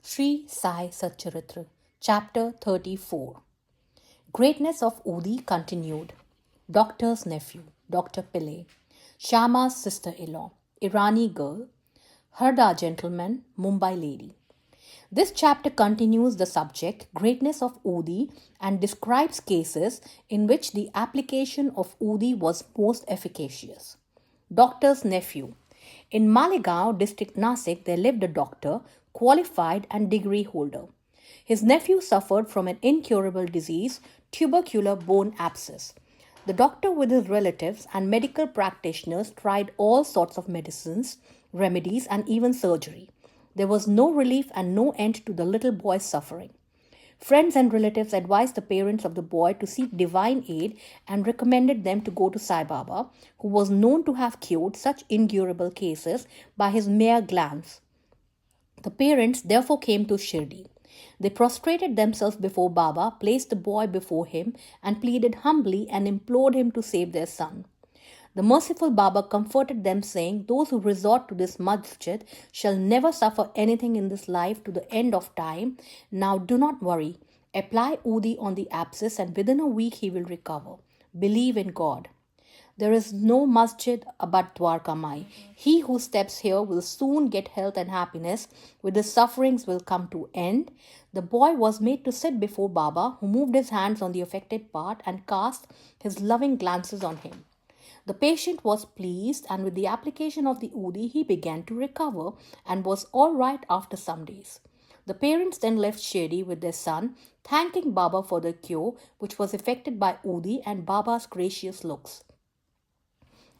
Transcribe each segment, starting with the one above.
Sai Satcharitra Chapter 34. Greatness of Udi continued. Doctor's nephew, Dr. Pillai, Shama's sister-in-law, Irani girl, Harda gentleman, Mumbai lady. This chapter continues the subject, greatness of Udi, and describes cases in which the application of Udi was most efficacious. Doctor's nephew. In Malegaon, district Nasik, there lived a doctor, qualified and degree holder. His nephew suffered from an incurable disease, tubercular bone abscess. The doctor, with his relatives and medical practitioners, tried all sorts of medicines, remedies, and even surgery. There was no relief and no end to the little boy's suffering. Friends and relatives advised the parents of the boy to seek divine aid and recommended them to go to Sai Baba, who was known to have cured such incurable cases by his mere glance. The parents therefore came to Shirdi. They prostrated themselves before Baba, placed the boy before him, and pleaded humbly and implored him to save their son. The merciful Baba comforted them, saying, "Those who resort to this masjid shall never suffer anything in this life to the end of time. Now do not worry. Apply Udi on the abscess, and within a week he will recover. Believe in God. There is no masjid but Dwarka Mai. He who steps here will soon get health and happiness, with his sufferings will come to end." The boy was made to sit before Baba, who moved his hands on the affected part and cast his loving glances on him. The patient was pleased, and with the application of the Udi, he began to recover and was all right after some days. The parents then left Shirdi with their son, thanking Baba for the cure, which was effected by Udi and Baba's gracious looks.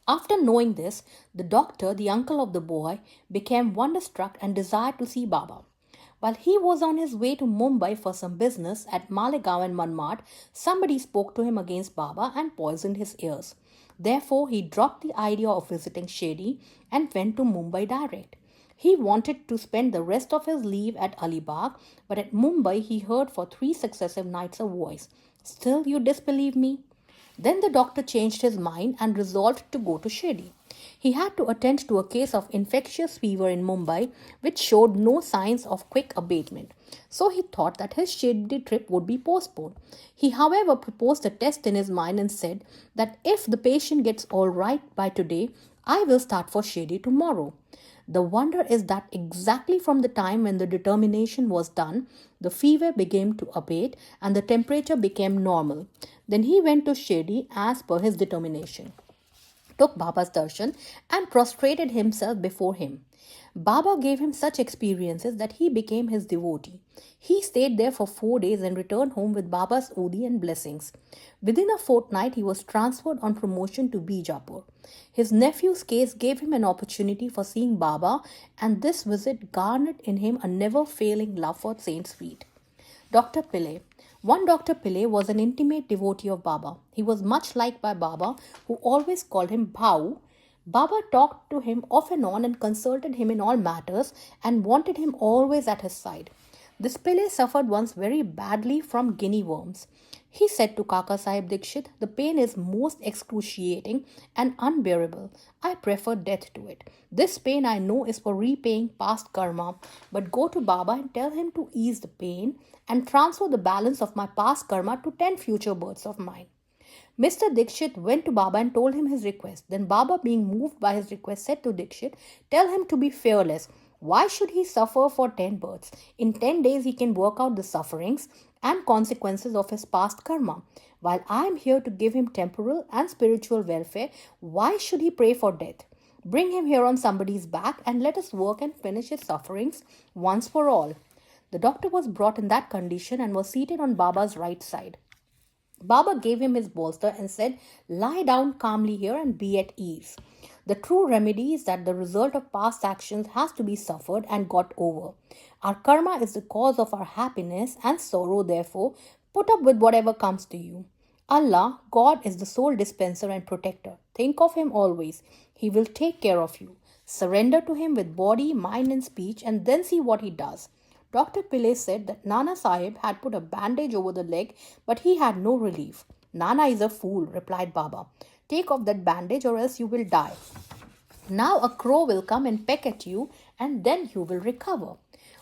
After knowing this, the doctor, the uncle of the boy, became wonderstruck and desired to see Baba. While he was on his way to Mumbai for some business at Malegaon and Manmad, somebody spoke to him against Baba and poisoned his ears. Therefore, he dropped the idea of visiting Shirdi and went to Mumbai direct. He wanted to spend the rest of his leave at Alibag, but at Mumbai he heard for 3 successive nights a voice, "Still you disbelieve me?" Then the doctor changed his mind and resolved to go to Shirdi. He had to attend to a case of infectious fever in Mumbai, which showed no signs of quick abatement. So he thought that his Shirdi trip would be postponed. He, however, proposed a test in his mind and said that if the patient gets all right by today, I will start for Shirdi tomorrow. The wonder is that exactly from the time when the determination was done, the fever began to abate and the temperature became normal. Then he went to Shirdi as per his determination, took Baba's darshan and prostrated himself before him. Baba gave him such experiences that he became his devotee. He stayed there for 4 days and returned home with Baba's Udi and blessings. Within a fortnight, he was transferred on promotion to Bijapur. His nephew's case gave him an opportunity for seeing Baba, and this visit garnered in him a never-failing love for Saint's feet. Dr. Pillai. One Dr. Pillai was an intimate devotee of Baba. He was much liked by Baba, who always called him Bhau. Baba talked to him off and on and consulted him in all matters and wanted him always at his side. This Pillai suffered once very badly from guinea worms. He said to Kaka Sahib Dikshit, "The pain is most excruciating and unbearable. I prefer death to it. This pain I know is for repaying past karma, but go to Baba and tell him to ease the pain and transfer the balance of my past karma to 10 future births of mine." Mr. Dikshit went to Baba and told him his request. Then Baba, being moved by his request, said to Dikshit, "Tell him to be fearless. Why should he suffer for 10 births? In 10 days he can work out the sufferings and consequences of his past karma. While I am here to give him temporal and spiritual welfare, why should he pray for death? Bring him here on somebody's back and let us work and finish his sufferings once for all." The doctor was brought in that condition and was seated on Baba's right side. Baba gave him his bolster and said, "Lie down calmly here and be at ease. The true remedy is that the result of past actions has to be suffered and got over. Our karma is the cause of our happiness and sorrow, therefore, put up with whatever comes to you. Allah, God, is the sole dispenser and protector. Think of Him always. He will take care of you. Surrender to Him with body, mind and speech and then see what He does." Dr. Pillai said that Nana Sahib had put a bandage over the leg, but he had no relief. "Nana is a fool," replied Baba. "Take off that bandage or else you will die." Now a crow will come and peck at you, and then you will recover.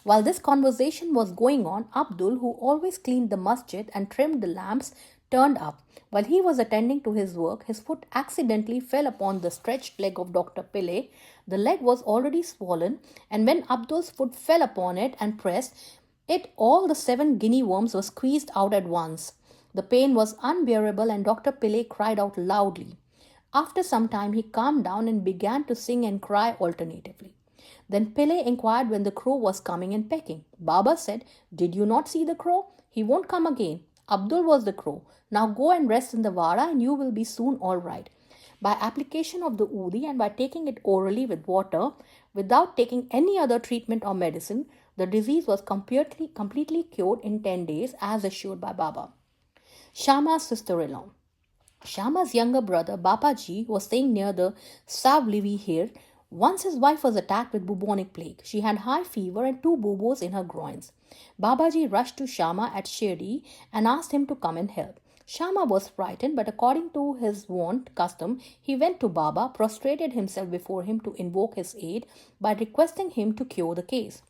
While this conversation was going on, Abdul, who always cleaned the masjid and trimmed the lamps, turned up. While he was attending to his work, his foot accidentally fell upon the stretched leg of Dr. Pillay. The leg was already swollen, and when Abdul's foot fell upon it and pressed it, all the 7 guinea worms were squeezed out at once. The pain was unbearable, and Dr. Pillay cried out loudly. After some time, he calmed down and began to sing and cry alternatively. Then Pillay inquired when the crow was coming and pecking. Baba said, "Did you not see the crow? He won't come again. Abdul was the crow. Now go and rest in the vara and you will be soon all right." By application of the udi and by taking it orally with water, without taking any other treatment or medicine, the disease was completely cured in 10 days as assured by Baba. Shama's sister-in-law. Shama's younger brother, Bapaji, was staying near the Savlivi here. Once his wife was attacked with bubonic plague. She had high fever and 2 buboes in her groins. Babaji rushed to Shama at Shirdi and asked him to come and help. Shama was frightened, but according to his wont custom, he went to Baba, prostrated himself before him to invoke his aid by requesting him to cure the case.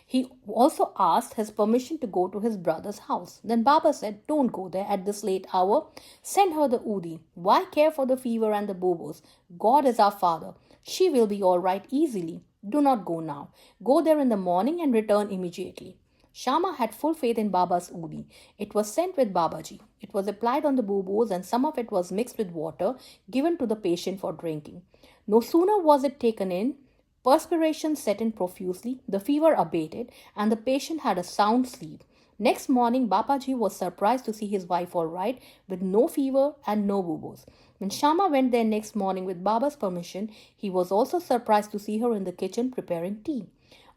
He also asked his permission to go to his brother's house. Then Baba said, "Don't go there at this late hour. Send her the udi. Why care for the fever and the bobos? God is our father. She will be all right easily. Do not go now. Go there in the morning and return immediately." Shama had full faith in Baba's udi. It was sent with Babaji. It was applied on the bobos and some of it was mixed with water given to the patient for drinking. No sooner was it taken in, perspiration set in profusely, the fever abated, and the patient had a sound sleep. Next morning, Babaji was surprised to see his wife all right, with no fever and no bubos. When Shama went there next morning with Baba's permission, he was also surprised to see her in the kitchen preparing tea.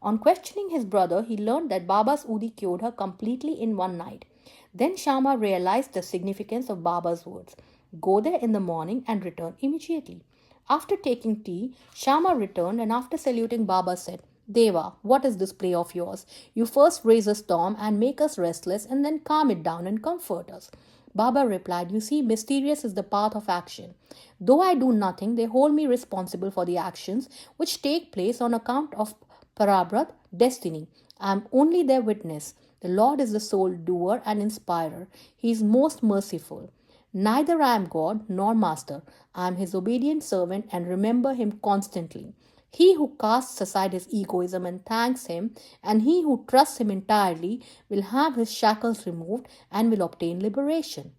On questioning his brother, he learned that Baba's udi cured her completely in one night. Then Shama realized the significance of Baba's words. Go there in the morning and return immediately. After taking tea, Shama returned and after saluting Baba said, "Deva, what is this play of yours? You first raise a storm and make us restless and then calm it down and comfort us." Baba replied, "You see, mysterious is the path of action. Though I do nothing, they hold me responsible for the actions which take place on account of Parabrat, destiny. I am only their witness. The Lord is the sole doer and inspirer. He is most merciful. Neither I am God nor master. I am his obedient servant and remember him constantly. He who casts aside his egoism and thanks him, and he who trusts him entirely, will have his shackles removed and will obtain liberation."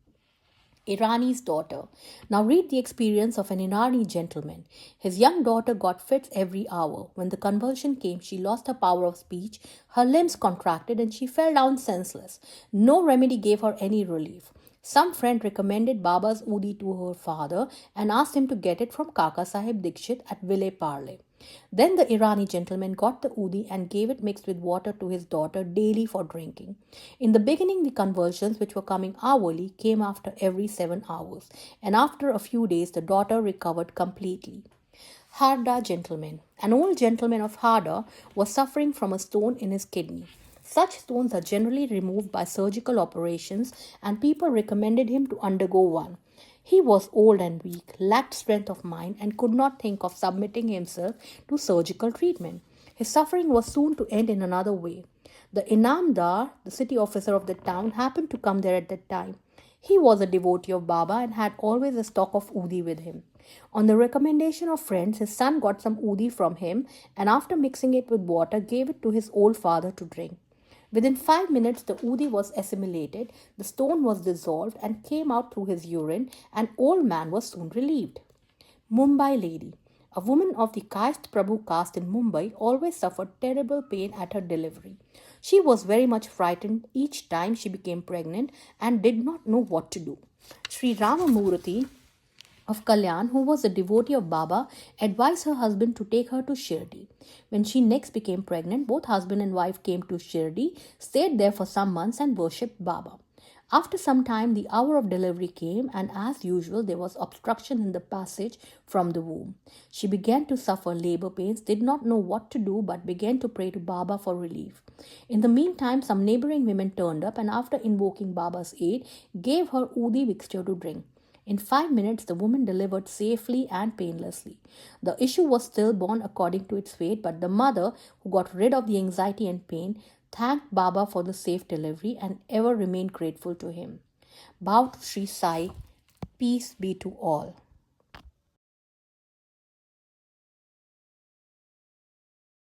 Irani's daughter. Now read the experience of an Irani gentleman. His young daughter got fits every hour. When the convulsion came, she lost her power of speech, her limbs contracted, and she fell down senseless. No remedy gave her any relief. Some friend recommended Baba's udi to her father and asked him to get it from Kaka Sahib Dikshit at Ville Parle. Then the Irani gentleman got the udi and gave it mixed with water to his daughter daily for drinking. In the beginning, the convulsions, which were coming hourly, came after every 7 hours, and after a few days, the daughter recovered completely. Harda gentleman. An old gentleman of Harda was suffering from a stone in his kidney. Such stones are generally removed by surgical operations, and people recommended him to undergo one. He was old and weak, lacked strength of mind, and could not think of submitting himself to surgical treatment. His suffering was soon to end in another way. The Inamdar, the city officer of the town, happened to come there at that time. He was a devotee of Baba and had always a stock of udi with him. On the recommendation of friends, his son got some udi from him and after mixing it with water gave it to his old father to drink. Within 5 minutes, the udi was assimilated, the stone was dissolved and came out through his urine, and old man was soon relieved. Mumbai lady. A woman of the Kaist Prabhu caste in Mumbai always suffered terrible pain at her delivery. She was very much frightened each time she became pregnant and did not know what to do. Sri Ramamurthy of Kalyan, who was a devotee of Baba, advised her husband to take her to Shirdi. When she next became pregnant, both husband and wife came to Shirdi, stayed there for some months and worshipped Baba. After some time, the hour of delivery came, and as usual, there was obstruction in the passage from the womb. She began to suffer labor pains, did not know what to do, but began to pray to Baba for relief. In the meantime, some neighboring women turned up, and after invoking Baba's aid, gave her udi mixture to drink. In 5 minutes, the woman delivered safely and painlessly. The issue was stillborn according to its fate, but the mother, who got rid of the anxiety and pain, thanked Baba for the safe delivery and ever remained grateful to him. Bow to Sri Sai. Peace be to all.